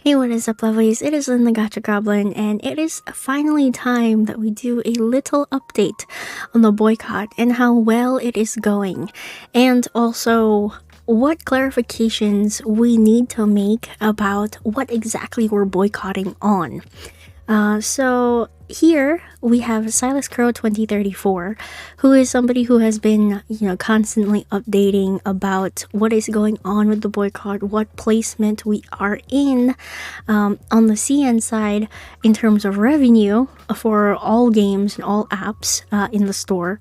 Hey, what is up, lovelies? It is Lynn the Gacha Goblin, and it is finally time that we do a little update on the boycott and how well it is going, and also what clarifications we need to make about what exactly we're boycotting on. So here we have Silas Crow 2034, who is somebody who has been, constantly updating about what is going on with the boycott, what placement we are in on the CN side in terms of revenue for all games and all apps in the store.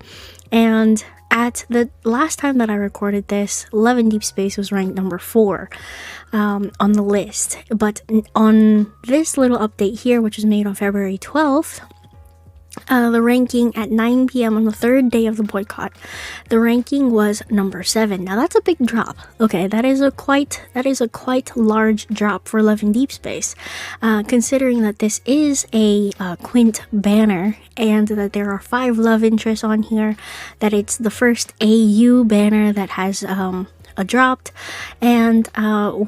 And at the last time that I recorded this, Deepspace was ranked number 4 on the list. But on this little update here, which was made on February 12th, the ranking at 9 p.m. on the third day of the boycott, the ranking was number 7. Now that's a big drop. Okay, that is a quite large drop for Love in Deepspace, considering that this is a Quint banner and that there are 5 love interests on here, that it's the first AU banner that has dropped, and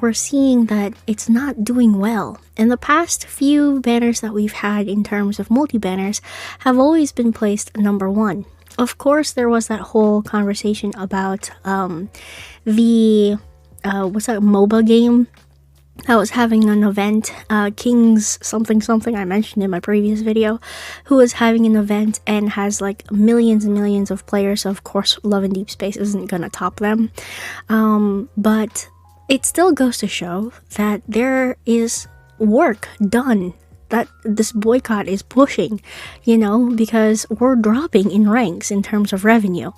we're seeing that it's not doing well. In the past few banners that we've had in terms of multi-banners have always been placed number 1. Of course, there was that whole conversation about the what's that MOBA game that was having an event, Kings something I mentioned in my previous video, who was having an event and has like millions and millions of players, so of course Love in Deepspace isn't gonna top them. But it still goes to show that there is work done, that this boycott is pushing, because we're dropping in ranks in terms of revenue.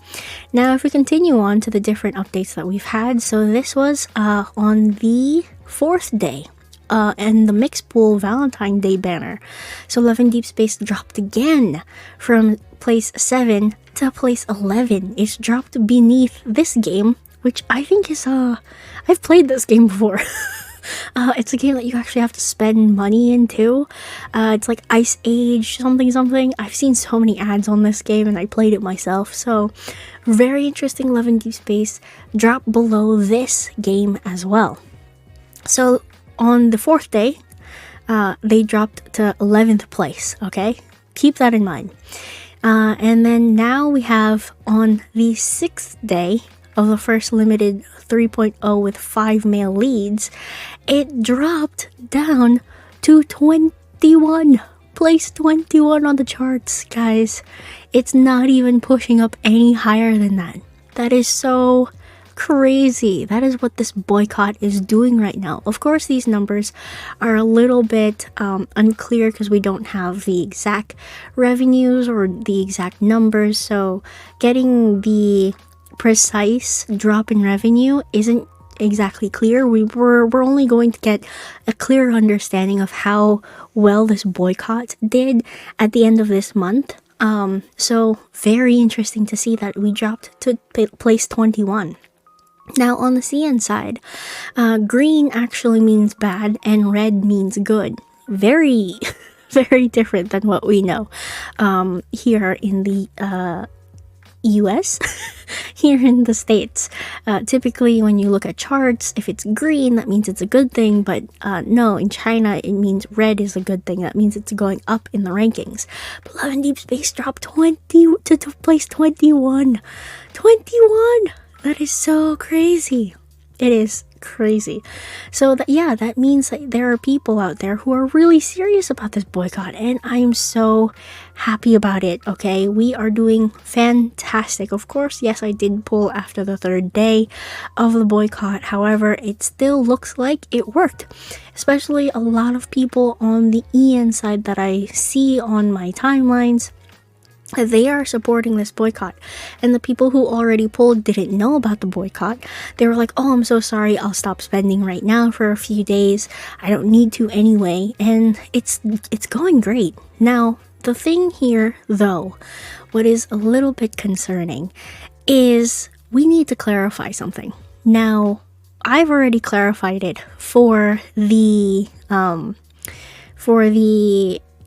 Now, if we continue on to the different updates that we've had, so this was on the 4th day, and the Mixed Pool Valentine Day banner. So Love in Deepspace dropped again from place 7 to place 11. It's dropped beneath this game, which I think is, I've played this game before. It's a game that you actually have to spend money into. It's like Ice Age something. I've seen so many ads on this game and I played it myself. So very interesting. Love in Deepspace dropped below this game as well. So on the 4th day, they dropped to 11th place. Okay, keep that in mind. And then now we have on the 6th day of the first limited 3.0 with 5 male leads, it dropped down to 21. Place 21 on the charts, guys. It's not even pushing up any higher than that. That is so crazy. That is what this boycott is doing right now. Of course, these numbers are a little bit unclear because we don't have the exact revenues or the exact numbers, so getting the precise drop in revenue isn't exactly clear. We're only going to get a clear understanding of how well this boycott did at the end of this month. So very interesting to see that we dropped to place 21. Now on the CN side, green actually means bad and red means good. Very very different than what we know here in the US. Here in the States, typically when you look at charts, if it's green, that means it's a good thing, but no, in China it means red is a good thing. That means it's going up in the rankings. But Love in Deepspace dropped 20 to place 21. That is so crazy. It is crazy. So that means that there are people out there who are really serious about this boycott, and I am so happy about it. Okay, we are doing fantastic. Of course, yes, I did pull after the 3rd day of the boycott. However, it still looks like it worked, especially a lot of people on the EN side that I see on my timelines. They are supporting this boycott, and the people who already pulled didn't know about the boycott. They were like, oh, I'm so sorry, I'll stop spending right now for a few days, I don't need to anyway, and it's going great. Now the thing here though, what is a little bit concerning, is we need to clarify something. Now I've already clarified it for the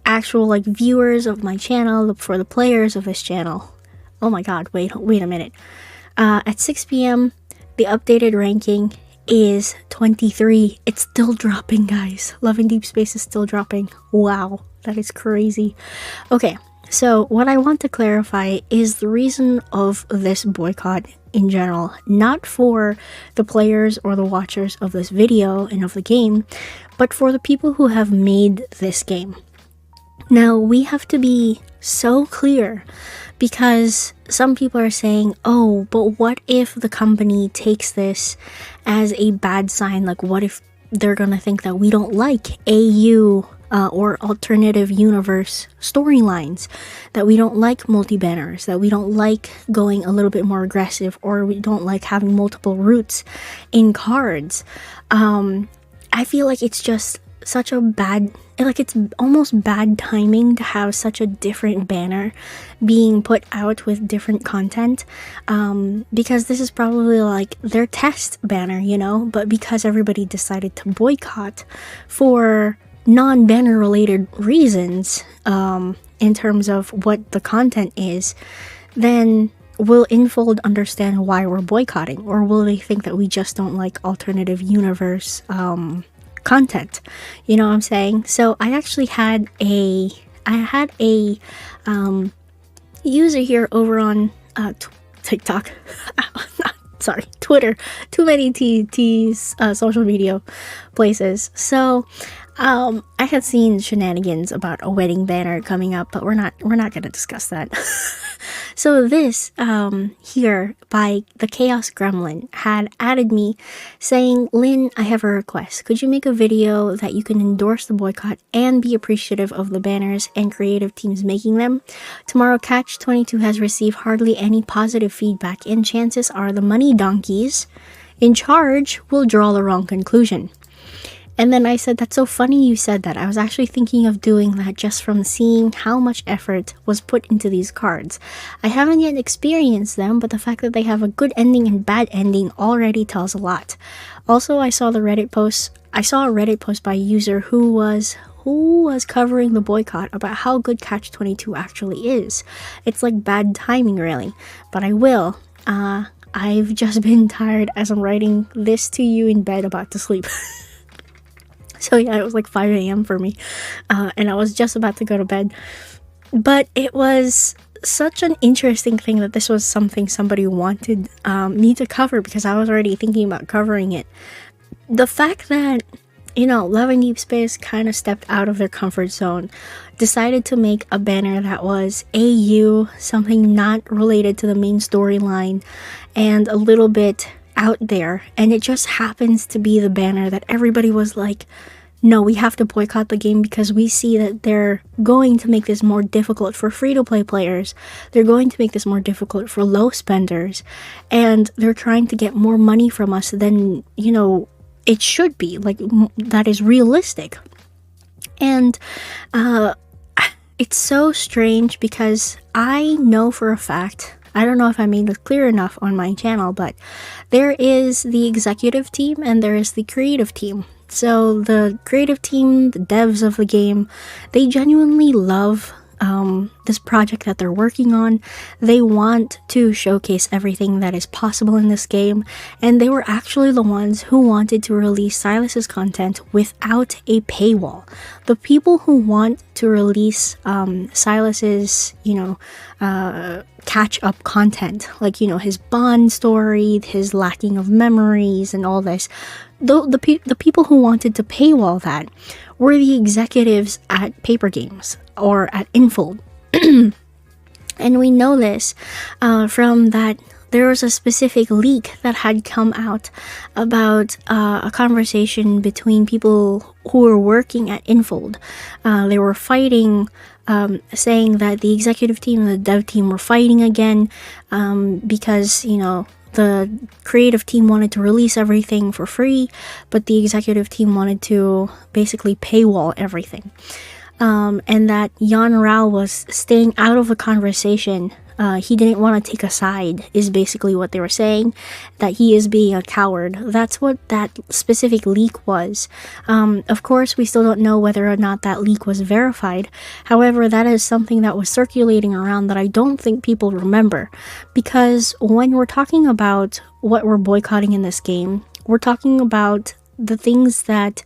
actual viewers of my channel, for the players of this channel. Oh my god, wait a minute. At 6 p.m. the updated ranking is 23. It's still dropping, guys. Love in Deepspace is still dropping. Wow, that is crazy. Okay, so what I want to clarify is the reason of this boycott in general, not for the players or the watchers of this video and of the game, but for the people who have made this game. Now, we have to be so clear, because some people are saying, oh, but what if the company takes this as a bad sign? Like, what if they're gonna think that we don't like AU or alternative universe storylines, that we don't like multi-banners, that we don't like going a little bit more aggressive, or we don't like having multiple routes in cards? I feel like it's just such a bad, like, it's almost bad timing to have such a different banner being put out with different content, because this is probably like their test banner, you know, but because everybody decided to boycott for non-banner related reasons, in terms of what the content is, then will Infold understand why we're boycotting, or will they think that we just don't like alternative universe content? You know what I'm saying? So I actually had a user here over on TikTok sorry, Twitter, too many T's social media places. So I had seen shenanigans about a wedding banner coming up, but we're not gonna discuss that. So this here by the Chaos Gremlin had added me saying, Lynn, I have a request. Could you make a video that you can endorse the boycott and be appreciative of the banners and creative teams making them? Tomorrow Catch 22 has received hardly any positive feedback, and chances are the money donkeys in charge will draw the wrong conclusion. And then I said, that's so funny you said that. I was actually thinking of doing that just from seeing how much effort was put into these cards. I haven't yet experienced them, but the fact that they have a good ending and bad ending already tells a lot. Also, I saw a Reddit post by a user who was covering the boycott about how good Catch 22 actually is. It's like bad timing, really. But I will. I've just been tired as I'm writing this to you in bed about to sleep. So yeah, it was like 5 a.m. for me, and I was just about to go to bed. But it was such an interesting thing that this was something somebody wanted me to cover, because I was already thinking about covering it. The fact that, you know, Love and Deepspace kind of stepped out of their comfort zone, decided to make a banner that was AU, something not related to the main storyline, and a little bit out there, and it just happens to be the banner that everybody was like, no, we have to boycott the game because we see that they're going to make this more difficult for free-to-play players, they're going to make this more difficult for low spenders, and they're trying to get more money from us than, you know, it should be, like, that is realistic. And it's so strange because I know for a fact, I don't know if I made it clear enough on my channel, but there is the executive team and there is the creative team. So the creative team, the devs of the game, they genuinely love this project that they're working on. They want to showcase everything that is possible in this game, and they were actually the ones who wanted to release Silas's content without a paywall. The people who want to release Silas's, you know, catch-up content, like, you know, his Bond story, his lacking of memories, and all this, the people who wanted to paywall that were the executives at Paper Games or at Infold. And we know this from that there was a specific leak that had come out about a conversation between people who were working at Infold. They were fighting, saying that the executive team and the dev team were fighting again because, you know, the creative team wanted to release everything for free, but the executive team wanted to basically paywall everything. And that Yan Rao was staying out of the conversation. He didn't want to take a side, is basically what they were saying, that he is being a coward. That's what that specific leak was. Of course, we still don't know whether or not that leak was verified. However, that is something that was circulating around that I don't think people remember. Because when we're talking about what we're boycotting in this game, We're talking about the things that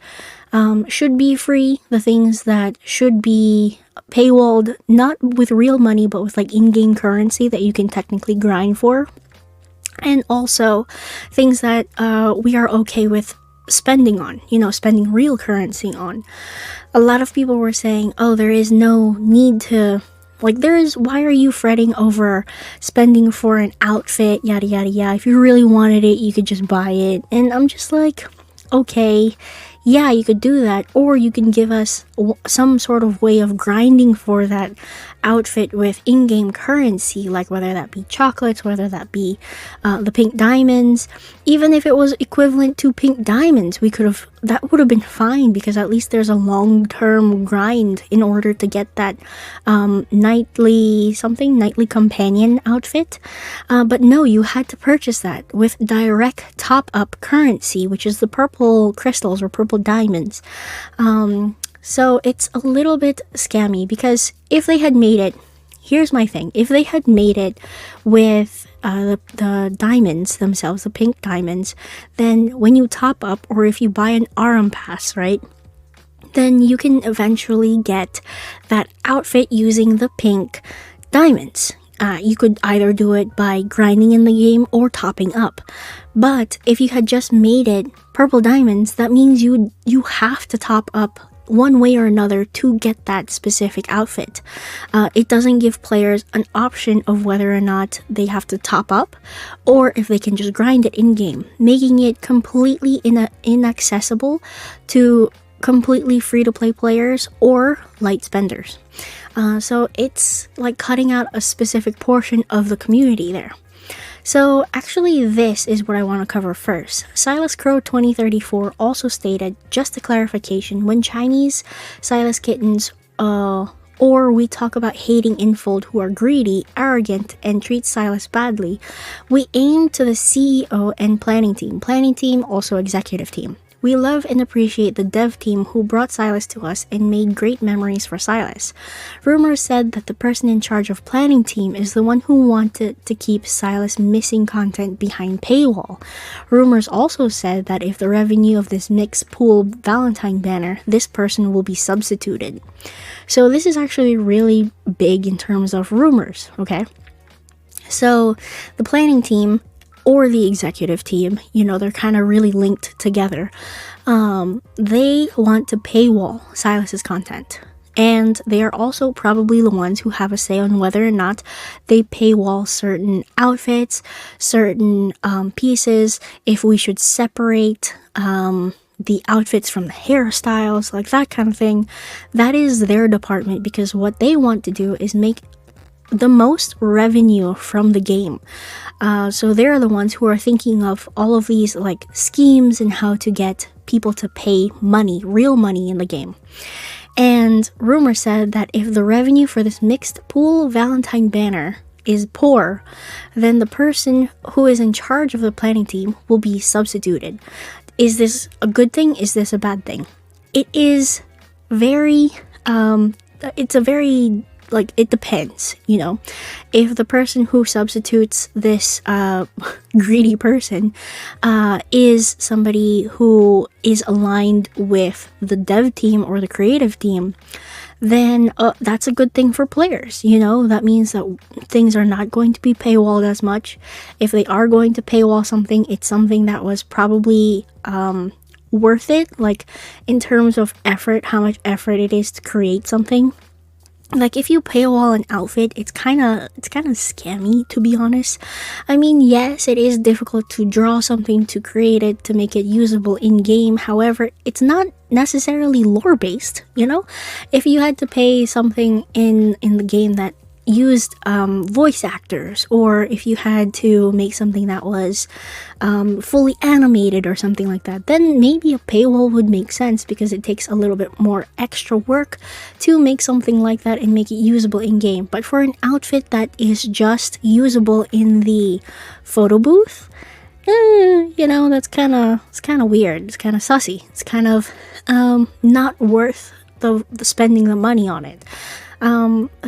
should be free, the things that should be paywalled, not with real money, but with like in-game currency that you can technically grind for. And also things that we are okay with spending on, spending real currency on. A lot of people were saying, oh, there is no need to, like, why are you fretting over spending for an outfit, yada yada yada. If you really wanted it, you could just buy it. And I'm just like, okay, yeah, you could do that, or you can give us some sort of way of grinding for that outfit with in-game currency, like whether that be chocolates, whether that be the pink diamonds. Even if it was equivalent to pink diamonds, that would have been fine, because at least there's a long-term grind in order to get that nightly companion outfit. But no, you had to purchase that with direct top-up currency, which is the purple crystals or purple diamonds. So it's a little bit scammy, because if they had made it, here's my thing, if they had made it with the diamonds themselves, the pink diamonds, then when you top up, or if you buy an Aram pass, right, then you can eventually get that outfit using the pink diamonds. You could either do it by grinding in the game or topping up. But if you had just made it purple diamonds, that means you have to top up one way or another to get that specific outfit. It doesn't give players an option of whether or not they have to top up or if they can just grind it in-game, making it completely inaccessible to completely free-to-play players or light spenders. So it's like cutting out a specific portion of the community there. So actually, this is what I want to cover first. Silas Crow 2034 also stated, just a clarification, when Chinese Silas kittens or we talk about hating Infold who are greedy, arrogant, and treat Silas badly, we aim to the CEO and planning team, also executive team. We love and appreciate the dev team who brought Silas to us and made great memories for Silas. Rumors said that the person in charge of planning team is the one who wanted to keep Silas missing content behind paywall. Rumors also said that if the revenue of this mixed pool Valentine banner, this person will be substituted. So this is actually really big in terms of rumors, okay? So the planning team or the executive team, they're kind of really linked together. They want to paywall Silas's content. And they are also probably the ones who have a say on whether or not they paywall certain outfits, certain pieces, if we should separate the outfits from the hairstyles, like that kind of thing. That is their department, because what they want to do is make the most revenue from the game. So they're the ones who are thinking of all of these like schemes and how to get people to pay money, real money in the game. And rumor said that if the revenue for this mixed pool Valentine banner is poor, then the person who is in charge of the planning team will be substituted. Is this a good thing? Is this a bad thing? It is very, it depends, if the person who substitutes this greedy person is somebody who is aligned with the dev team or the creative team, then that's a good thing for players. That means that things are not going to be paywalled as much. If they are going to paywall something, it's something that was probably worth it, like in terms of effort, how much effort it is to create something. Like if you paywall an outfit, it's kind of scammy, to be honest. I mean, yes, it is difficult to draw something, to create it, to make it usable in game. However, it's not necessarily lore based. If you had to pay something in the game that used voice actors, or if you had to make something that was fully animated or something like that, then maybe a paywall would make sense, because it takes a little bit more extra work to make something like that and make it usable in game. But for an outfit that is just usable in the photo booth, that's kind of weird. It's kind of sussy. It's kind of not worth the spending the money on it.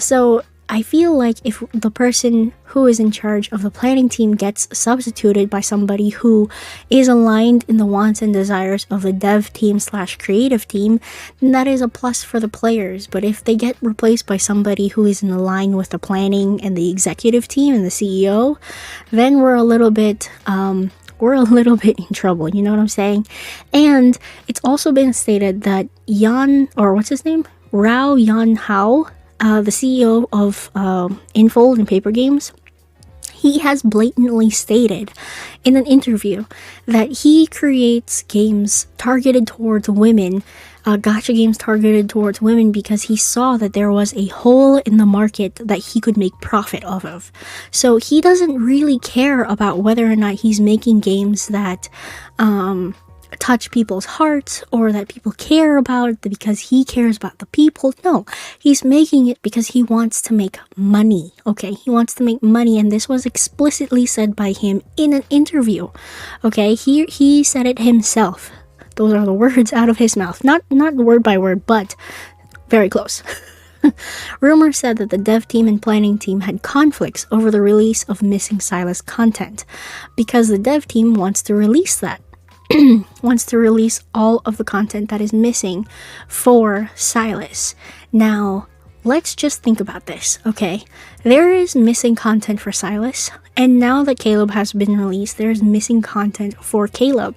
So I feel like if the person who is in charge of the planning team gets substituted by somebody who is aligned in the wants and desires of the dev team / creative team, then that is a plus for the players. But if they get replaced by somebody who is in line with the planning and the executive team and the CEO, then we're a little bit in trouble, you know what I'm saying? And it's also been stated that Rao Yan Hao, the CEO of Infold and Paper Games, he has blatantly stated in an interview that he creates games targeted towards women, gacha games targeted towards women, because he saw that there was a hole in the market that he could make profit off of. So he doesn't really care about whether or not he's making games that touch people's hearts or that people care about because he cares about the people. No, he's making it because he wants to make money. Okay, he wants to make money, and this was explicitly said by him in an interview. Okay, he said it himself. Those are the words out of his mouth, not word by word, but very close. Rumors said that the dev team and planning team had conflicts over the release of missing Silas content because the dev team wants to release that. Wants to release all of the content that is missing for Silas. Now, let's just think about this, okay? There is missing content for Silas, and now that Caleb has been released, there's missing content for Caleb.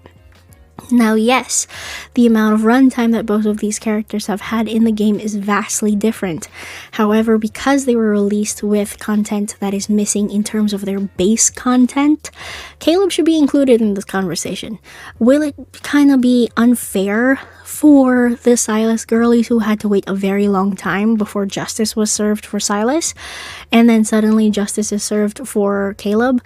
Now, yes, the amount of runtime that both of these characters have had in the game is vastly different. However, because they were released with content that is missing in terms of their base content, Caleb should be included in this conversation. Will it kind of be unfair for the Silas girlies who had to wait a very long time before justice was served for Silas, and then suddenly justice is served for Caleb?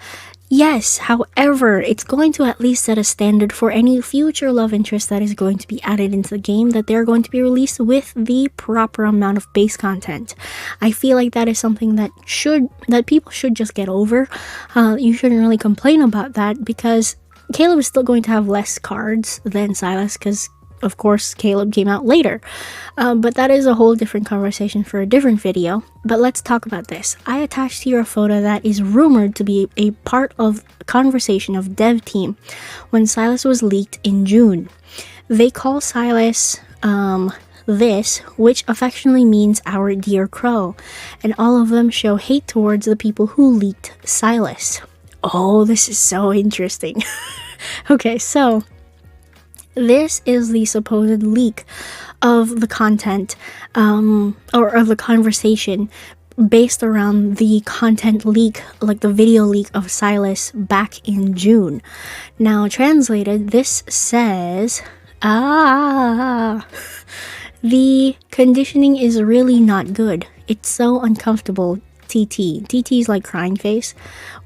Yes, however, it's going to at least set a standard for any future love interest that is going to be added into the game, that they're going to be released with the proper amount of base content. I feel like that is something that people should just get over. You shouldn't really complain about that because Caleb is still going to have less cards than Silas because, of course, Caleb came out later. But that is a whole different conversation for a different video. But let's talk about this. I attached here a photo that is rumored to be a part of a conversation of dev team when Silas was leaked in June. They call Silas this, which affectionately means our dear crow, and all of them show hate towards the people who leaked Silas. Oh, this is so interesting. Okay, so this is the supposed leak of the content, or of the conversation based around the content leak, like the video leak of Silas back in June. Now, translated, this says, the conditioning is really not good. It's so uncomfortable. TT's like crying face.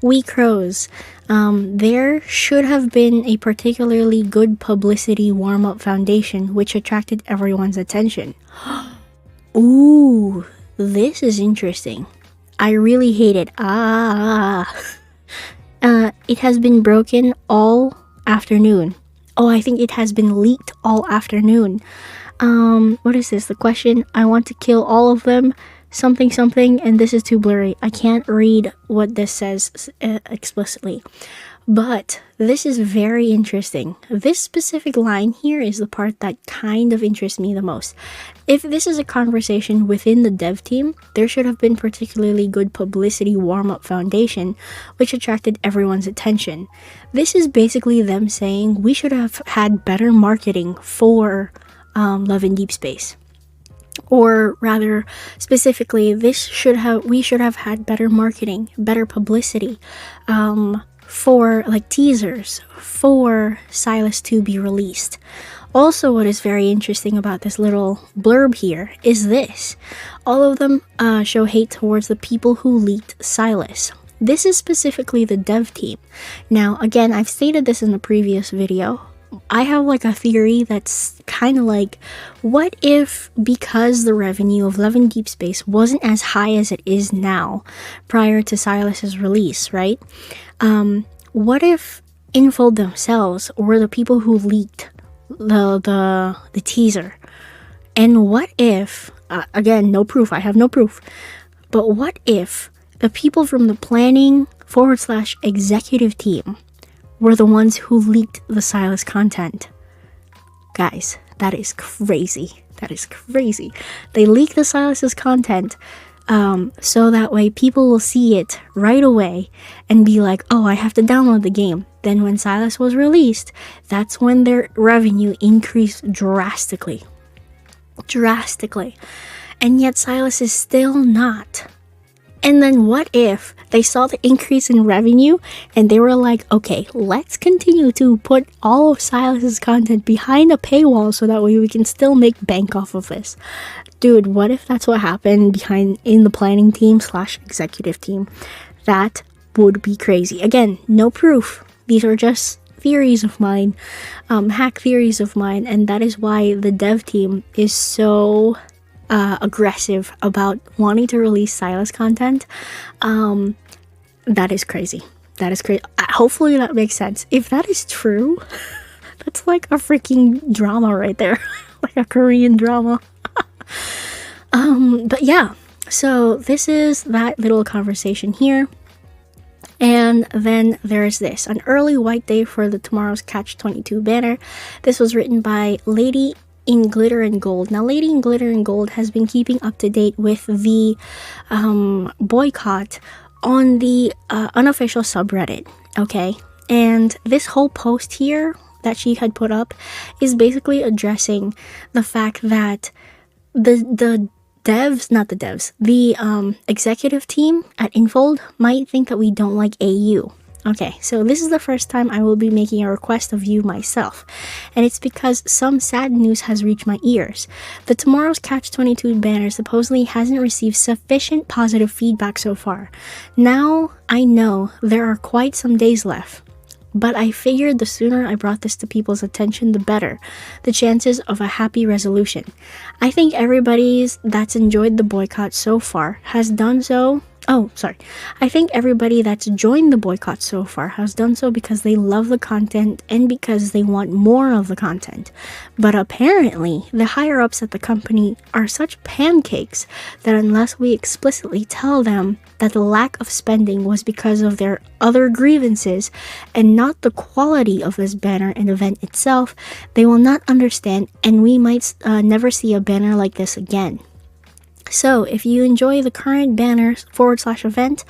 We crows. There should have been a particularly good publicity warm-up foundation which attracted everyone's attention. Ooh, this is interesting. I really hate it. It has been broken all afternoon. Oh, I think it has been leaked all afternoon. What is this? The question, I want to kill all of them. Something, and this is too blurry. I can't read what this says explicitly. But this is very interesting. This specific line here is the part that kind of interests me the most. If this is a conversation within the dev team, there should have been particularly good publicity warm-up foundation, which attracted everyone's attention. This is basically them saying we should have had better marketing for Love in Deepspace. Or rather, specifically, we should have had better marketing, better publicity, for like teasers for Silas to be released. Also, what is very interesting about this little blurb here is this. All of them show hate towards the people who leaked Silas. This is specifically the dev team. Now, again, I've stated this in the previous video. I have like a theory that's kind of like, what if because the revenue of Love in Deepspace wasn't as high as it is now prior to Silas's release, right? What if Infold themselves were the people who leaked the teaser? And what if, again, no proof, I have no proof, But what if the people from the planning / executive team were the ones who leaked the Silas content? Guys, that is crazy. That is crazy. They leak the Silas's content so that way people will see it right away and be like, oh, I have to download the game. Then when Silas was released, that's when their revenue increased drastically. And yet Silas is still not. And then what if they saw the increase in revenue and they were like, okay, let's continue to put all of Silas's content behind a paywall so that way we can still make bank off of this. Dude, what if that's what happened in the planning team / executive team? That would be crazy. Again, no proof. These are just theories of mine, hack theories of mine, and that is why the dev team is so aggressive about wanting to release Silas content. That is crazy. Hopefully that makes sense. If that is true, that's like a freaking drama right there. Like a Korean drama. But yeah, so this is that little conversation here. And then there's this, an early white day for the Tomorrow's Catch-22 banner. This was written by Lady in Glitter and Gold. Now, Lady in Glitter and Gold has been keeping up to date with the boycott on the unofficial subreddit, okay? And this whole post here that she had put up is basically addressing the fact that the executive team at Infold might think that we don't like AU. Okay, so this is the first time I will be making a request of you myself, and it's because some sad news has reached my ears. The Tomorrow's Catch-22 banner supposedly hasn't received sufficient positive feedback so far. Now, I know there are quite some days left, but I figured the sooner I brought this to people's attention, the better the chances of a happy resolution. I think everybody that's enjoyed the boycott so far has done so. I think everybody that's joined the boycott so far has done so because they love the content and because they want more of the content. But apparently, the higher-ups at the company are such pancakes that unless we explicitly tell them that the lack of spending was because of their other grievances and not the quality of this banner and event itself, they will not understand, and we might never see a banner like this again. So, if you enjoy the current banner / event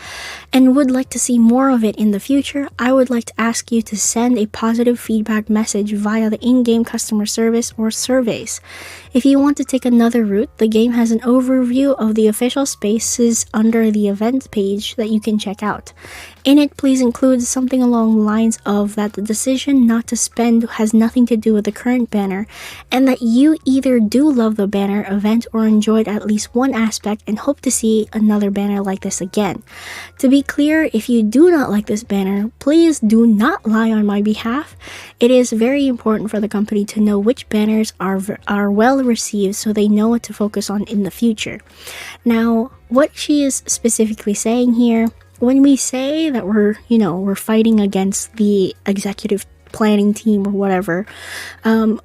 and would like to see more of it in the future, I would like to ask you to send a positive feedback message via the in-game customer service or surveys. If you want to take another route, the game has an overview of the official spaces under the event page that you can check out. In it, please include something along the lines of that the decision not to spend has nothing to do with the current banner, and that you either do love the banner event or enjoyed at least one aspect and hope to see another banner like this again. To be clear, if you do not like this banner, please do not lie on my behalf. It is very important for the company to know which banners are well received so they know what to focus on in the future. Now, what she is specifically saying here, when we say that we're fighting against the executive planning team or whatever,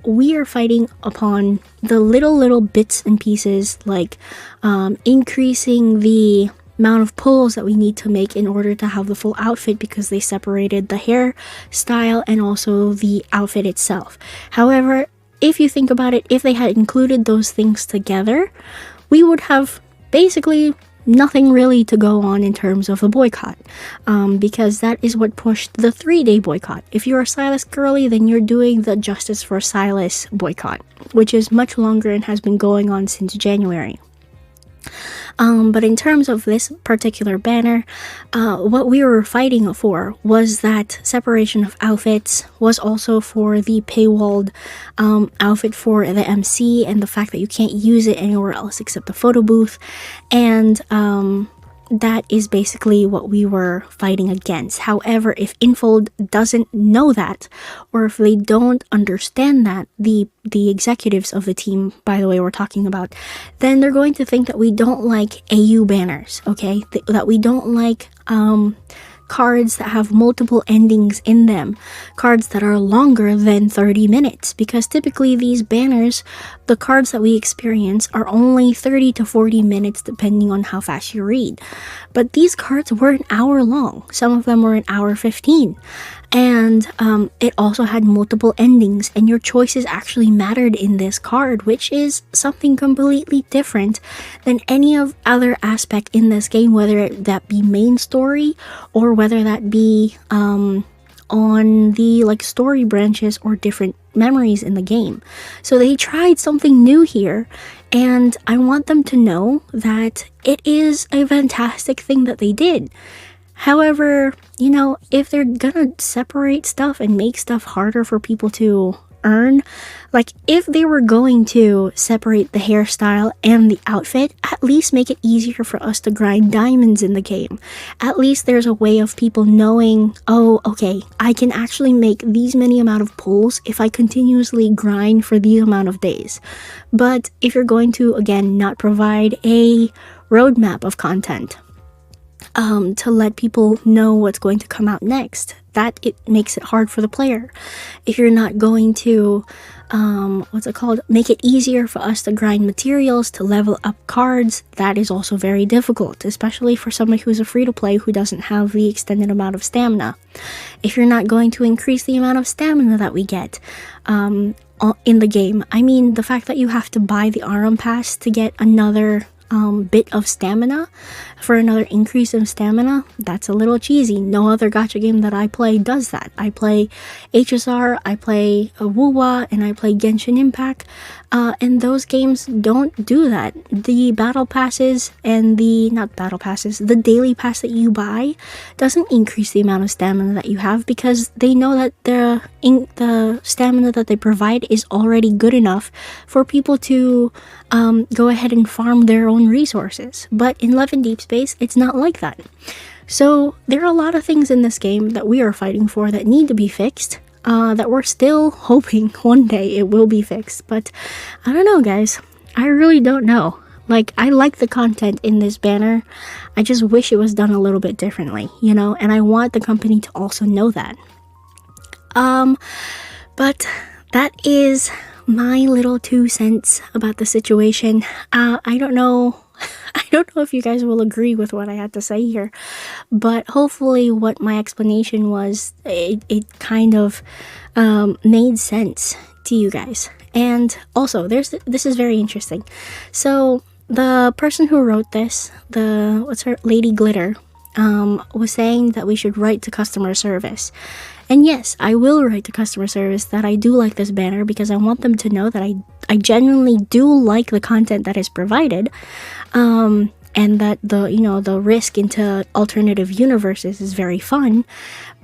we are fighting upon the little bits and pieces, like increasing the amount of pulls that we need to make in order to have the full outfit, because they separated the hairstyle and also the outfit itself. However, if you think about it, if they had included those things together, we would have basically nothing really to go on in terms of a boycott, because that is what pushed the 3-day boycott. If you're a Silas girly, then you're doing the Justice for Silas boycott, which is much longer and has been going on since January. But in terms of this particular banner, what we were fighting for was that separation of outfits, was also for the paywalled outfit for the MC, and the fact that you can't use it anywhere else except the photo booth, and that is basically what we were fighting against. However, if Infold doesn't know that, or if they don't understand that, the executives of the team, by the way, we're talking about, then they're going to think that we don't like AU banners, okay? That we don't like cards that have multiple endings in them, cards that are longer than 30 minutes, because typically these banners the cards that we experience are only 30 to 40 minutes depending on how fast you read. But these cards were an hour long. Some of them were an hour 15. And it also had multiple endings, and your choices actually mattered in this card, which is something completely different than any of other aspect in this game, whether that be main story or whether that be on the like story branches or different memories in the game. So they tried something new here, and I want them to know that it is a fantastic thing that they did. However, you know, if they're gonna separate stuff and make stuff harder for people to earn, like if they were going to separate the hairstyle and the outfit, at least make it easier for us to grind diamonds in the game. At least there's a way of people knowing, oh, okay, I can actually make these many amount of pulls if I continuously grind for these amount of days. But if you're going to, again, not provide a roadmap of content, to let people know what's going to come out next, that it makes it hard for the player. If you're not going to make it easier for us to grind materials, to level up cards, that is also very difficult, especially for somebody who's a free-to-play who doesn't have the extended amount of stamina. If you're not going to increase the amount of stamina that we get in the game, I mean, the fact that you have to buy the Aram Pass to get another bit of stamina, for another increase in stamina, that's a little cheesy. No other gacha game that I play does that. I play HSR, I play Wuwa, and I play Genshin Impact, and those games don't do that. The battle passes and the daily pass that you buy doesn't increase the amount of stamina that you have, because they know that the stamina that they provide is already good enough for people to go ahead and farm their own resources. But in Love and Deepspace, it's not like that. So there are a lot of things in this game that we are fighting for that need to be fixed, that we're still hoping one day it will be fixed. But I don't know, guys. I really don't know. Like, I like the content in this banner. I just wish it was done a little bit differently, you know? And I want the company to also know that. But that is my little 2 cents about the situation. I don't know if you guys will agree with what I had to say here, but hopefully what my explanation was, it kind of made sense to you guys. And also, this is very interesting. So the person who wrote this, Lady Glitter, was saying that we should write to customer service. And yes, I will write to customer service that I do like this banner, because I want them to know that I genuinely do like the content that is provided, and that the risk into alternative universes is very fun.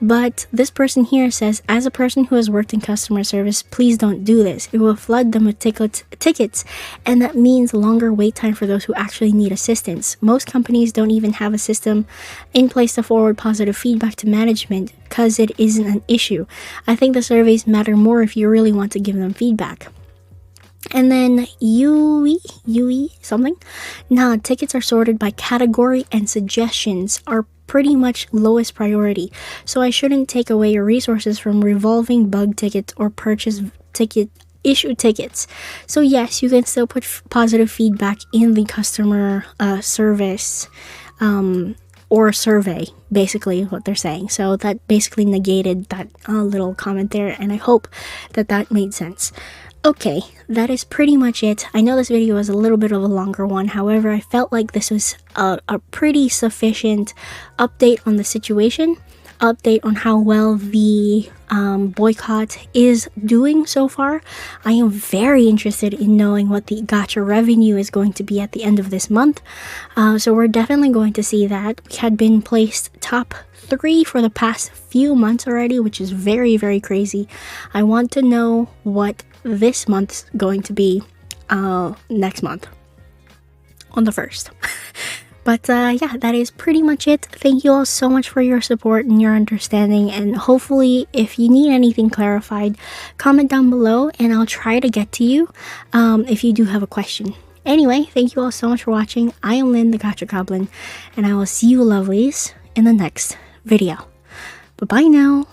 But this person here says, as a person who has worked in customer service, please don't do this. It will flood them with tickets, and that means longer wait time for those who actually need assistance. Most companies don't even have a system in place to forward positive feedback to management, because it isn't an issue. I think the surveys matter more if you really want to give them feedback. And then Yui something. Nah, tickets are sorted by category, and suggestions are pretty much lowest priority. So I shouldn't take away your resources from revolving bug tickets or issue tickets. So yes, you can still put positive feedback in the customer service or survey, basically what they're saying. So that basically negated that little comment there, and I hope that made sense. Okay, that is pretty much it. I know this video was a little bit of a longer one. However, I felt like this was a pretty sufficient update on the situation, update on how well the boycott is doing so far. I am very interested in knowing what the gacha revenue is going to be at the end of this month. So we're definitely going to see that. We had been placed top 3 for the past few months already, which is very, very crazy. I want to know what this month's going to be next month on the 1st. But yeah, that is pretty much it. Thank you all so much for your support and your understanding, and hopefully if you need anything clarified, comment down below and I'll try to get to you if you do have a question. Anyway, thank you all so much for watching. I am Lynn, the Gacha Goblin, and I will see you lovelies in the next video. Bye bye now.